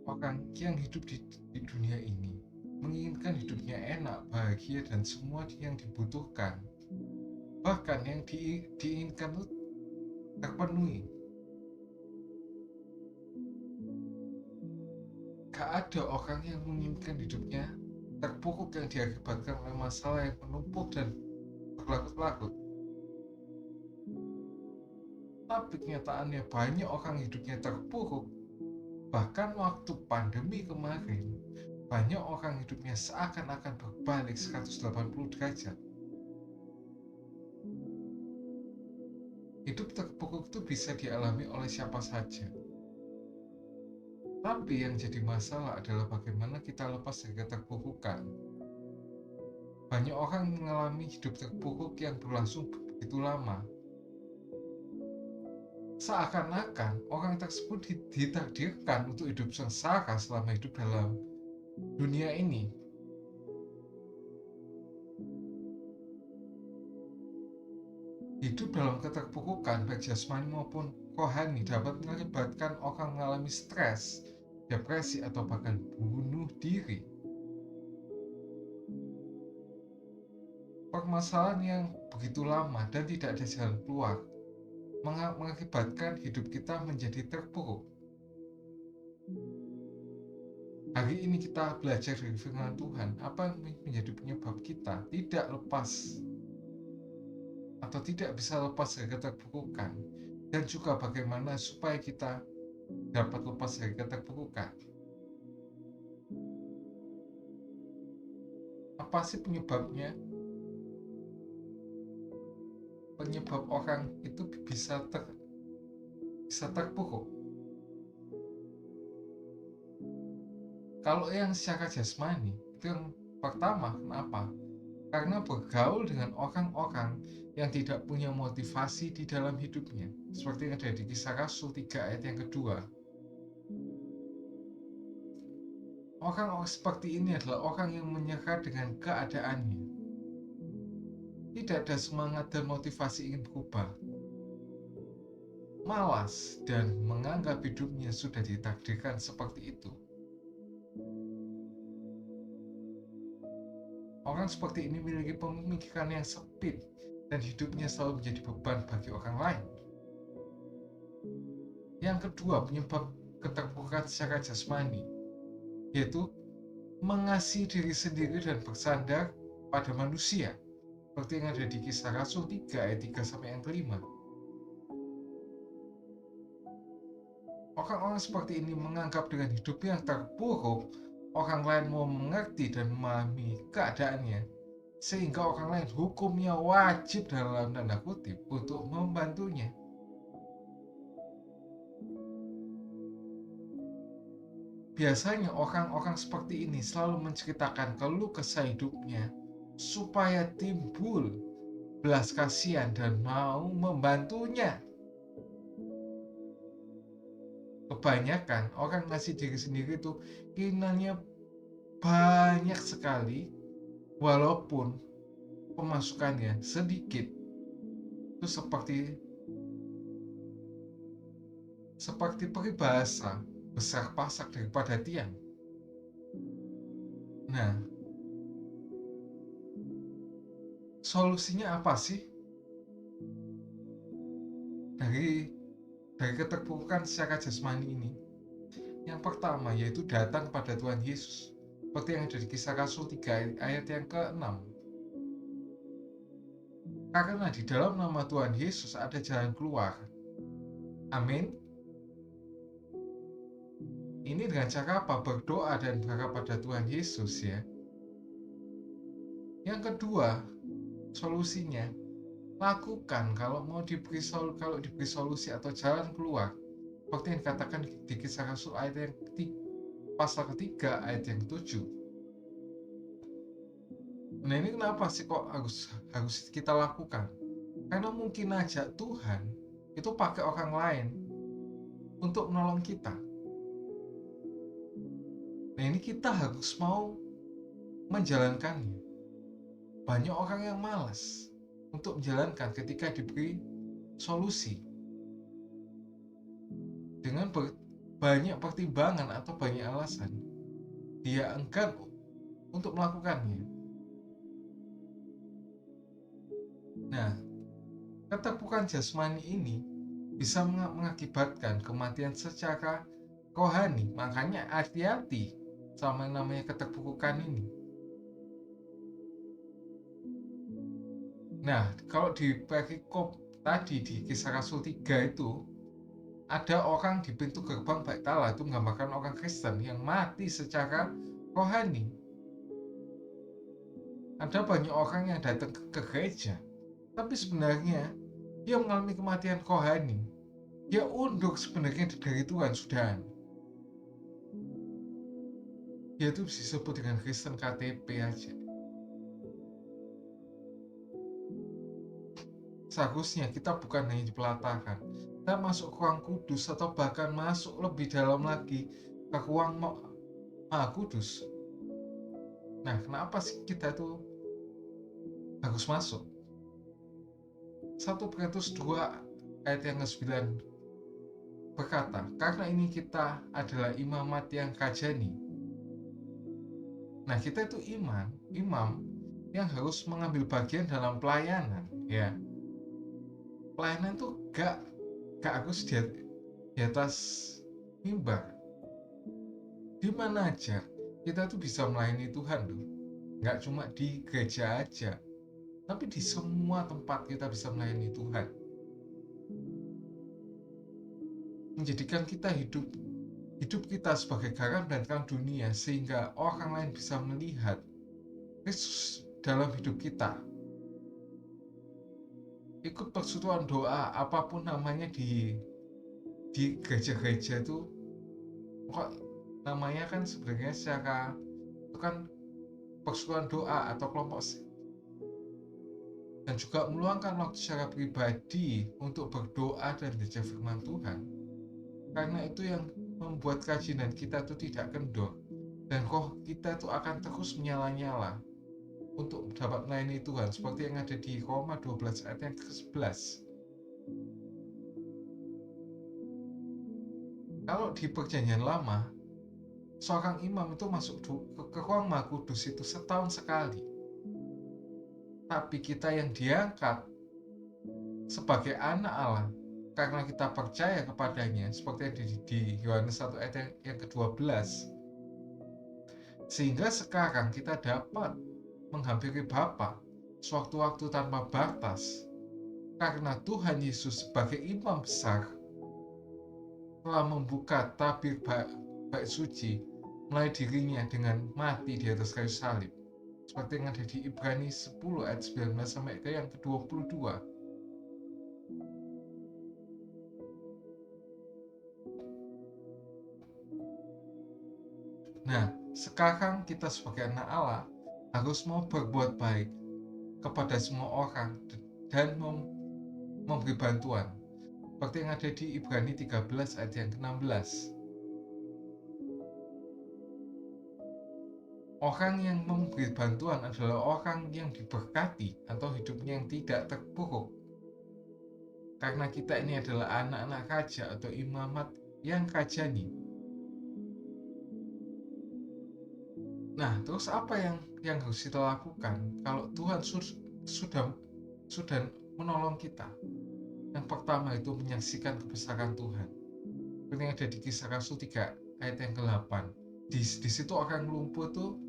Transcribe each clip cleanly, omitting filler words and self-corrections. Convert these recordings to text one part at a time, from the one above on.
Orang yang hidup di dunia ini menginginkan hidupnya enak, bahagia, dan semua yang dibutuhkan. Bahkan yang diinginkan itu terpenuhi. Gak ada orang yang menginginkan hidupnya terpuruk yang diakibatkan oleh masalah yang menumpuk dan berlarut-larut. Tapi kenyataannya banyak orang hidupnya terpuruk. Bahkan waktu pandemi kemarin, banyak orang hidupnya seakan-akan berbalik 180 derajat. Hidup terpuruk itu bisa dialami oleh siapa saja. Tapi yang jadi masalah adalah bagaimana kita lepas dari keterpurukan. Banyak orang mengalami hidup terpuruk yang berlangsung begitu lama. Seakan-akan orang tersebut ditakdirkan untuk hidup sengsara selama hidup dalam dunia ini. Hidup dalam keterpurukan baik jasmani maupun rohani dapat mengakibatkan orang mengalami stres, depresi, atau bahkan bunuh diri. Permasalahan yang begitu lama dan tidak ada jalan keluar mengakibatkan hidup kita menjadi terpuruk. Hari ini kita belajar dari firman Tuhan, apa yang menjadi penyebab kita tidak lepas atau tidak bisa lepas dari keterpurukan, dan juga bagaimana supaya kita dapat lepas dari keterpurukan. Apa sih penyebabnya? Penyebab orang itu bisa terpuruk. Kalau yang secara jasmani, itu yang pertama, kenapa? Karena bergaul dengan orang-orang yang tidak punya motivasi di dalam hidupnya. Seperti yang ada di Kisah Rasul 3 ayat yang kedua. Orang-orang seperti ini adalah orang yang menyerah dengan keadaannya. Tidak ada semangat dan motivasi ingin berubah. Malas dan menganggap hidupnya sudah ditakdirkan seperti itu. Orang seperti ini memiliki pemikiran yang sempit dan hidupnya selalu menjadi beban bagi orang lain. Yang kedua, penyebab keterpurukan secara jasmani, yaitu mengasihi diri sendiri dan bersandar pada manusia. Seperti yang ada di Kisah Rasul 3 ayat 3 sampai yang kelima. Orang-orang seperti ini menganggap dengan hidup yang terpuruk, orang lain mau mengerti dan memahami keadaannya, sehingga orang lain hukumnya wajib dalam tanda kutip untuk membantunya. Biasanya orang-orang seperti ini selalu menceritakan keluh kesah hidupnya supaya timbul belas kasihan dan mau membantunya. Kebanyakan orang ngasih diri sendiri tuh keinginannya banyak sekali, walaupun pemasukannya sedikit. Itu seperti peribahasa, besar pasak daripada tiang. Nah, solusinya apa sih dari keterpurukan secara jasmani ini? Yang pertama yaitu datang pada Tuhan Yesus, seperti yang ada di Kisah Rasul 3 ayat yang ke-6. Karena di dalam nama Tuhan Yesus ada jalan keluar. Amin. Ini dengan cara apa? Berdoa dan berharap pada Tuhan Yesus ya. Yang kedua, solusinya lakukan kalau diberi solusi atau jalan keluar. Seperti yang dikatakan di Kisah Rasul ayat yang pasal ketiga ayat yang 7. Nah, ini kenapa sih kok harus kita lakukan? Karena mungkin aja Tuhan itu pakai orang lain untuk menolong kita. Nah, ini kita harus mau menjalankannya. Banyak orang yang malas untuk menjalankan ketika diberi solusi. Dengan banyak pertimbangan atau banyak alasan, dia enggan untuk melakukannya. Nah, keterpurukan jasmani ini bisa mengakibatkan kematian secara rohani. Makanya hati-hati sama yang namanya keterpurukan ini. Nah, kalau di perikop tadi di Kisah Rasul 3 itu ada orang di pintu gerbang Bait Allah, itu menggambarkan orang Kristen yang mati secara rohani. Ada banyak orang yang datang ke gereja, tapi sebenarnya dia mengalami kematian rohani. Dia undur sebenarnya dari Tuhan, sudah. Dia itu disebut dengan Kristen KTP aja. Seharusnya kita bukan hanya dipelatakan, kita masuk ke ruang kudus atau bahkan masuk lebih dalam lagi ke ruang Maha Kudus. Nah, kenapa sih kita itu harus masuk? 1 Petrus 2 ayat yang ke-9 berkata, karena ini kita adalah imamat yang kajani. Nah, kita itu imam yang harus mengambil bagian dalam pelayanan, ya. Pelayanan itu gak harus di atas mimbar. Di mana aja kita tuh bisa melayani Tuhan loh. Gak cuma di gereja aja, tapi di semua tempat kita bisa melayani Tuhan. Menjadikan kita hidup kita sebagai garam dan terang dunia, sehingga orang lain bisa melihat Kristus dalam hidup kita. Ikut persekutuan doa apapun namanya di gereja-gereja itu, kok namanya kan sebenarnya secara itu kan persekutuan doa atau kelompok, dan juga meluangkan waktu secara pribadi untuk berdoa dan belajar firman Tuhan. Karena itu yang membuat keyakinan kita itu tidak kendor, dan roh kita itu akan terus menyala-nyala untuk dapat melayani Tuhan, seperti yang ada di Roma 12 ayat yang ke-11. Kalau di perjanjian lama, seorang imam itu masuk ke ruang Maha Kudus itu setahun sekali. Tapi kita yang diangkat sebagai anak Allah karena kita percaya kepadanya, seperti yang di Yohanes 1 ayat yang ke-12, sehingga sekarang kita dapat menghampiri Bapa sewaktu-waktu tanpa batas, karena Tuhan Yesus sebagai imam besar telah membuka tabir bait suci melalui dirinya dengan mati di atas kayu salib, seperti yang ada di Ibrani 10 ayat 19 sampai ke yang ke-22. Nah, sekarang kita sebagai anak Allah harus mau berbuat baik kepada semua orang dan memberi bantuan, seperti yang ada di Ibrani 13 ayat yang ke-16. Orang yang memberi bantuan adalah orang yang diberkati atau hidupnya yang tidak terpuruk. Karena kita ini adalah anak-anak raja atau imamat yang kajani. Nah, terus apa yang harus kita lakukan kalau Tuhan sudah menolong kita? Yang pertama itu menyaksikan kebesaran Tuhan. Seperti yang ada di Kisah Rasul 3 ayat yang ke-8. Di situ orang lumpuh tuh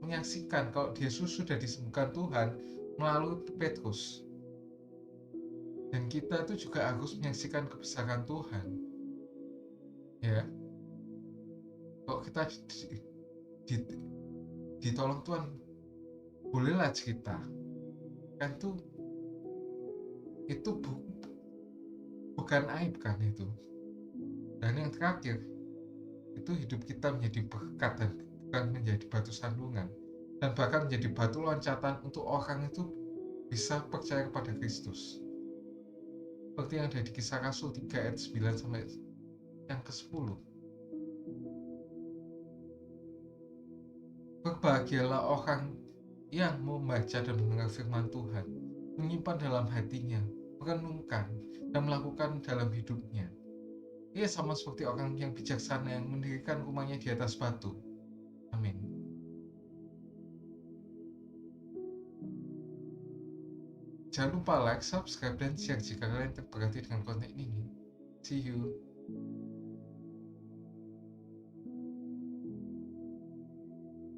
menyaksikan kalau Yesus sudah disembuhkan Tuhan melalui Petrus. Dan kita tuh juga harus menyaksikan kebesaran Tuhan. Ya. Kalau kita ditolong Tuhan, bolehlah cerita. Kan itu bukan aib kan itu. Dan yang terakhir, itu hidup kita menjadi berkat dan bukan menjadi batu sandungan, dan bahkan menjadi batu loncatan untuk orang itu bisa percaya kepada Kristus. Seperti yang ada di Kisah Rasul 3 ayat 9 sampai yang ke-10. Berbahagialah orang yang membaca dan mendengar firman Tuhan, menyimpan dalam hatinya, merenungkan, dan melakukan dalam hidupnya. Ia sama seperti orang yang bijaksana yang mendirikan rumahnya di atas batu. Amin. Jangan lupa like, subscribe, dan share jika kalian terberkati dengan konten ini. See you.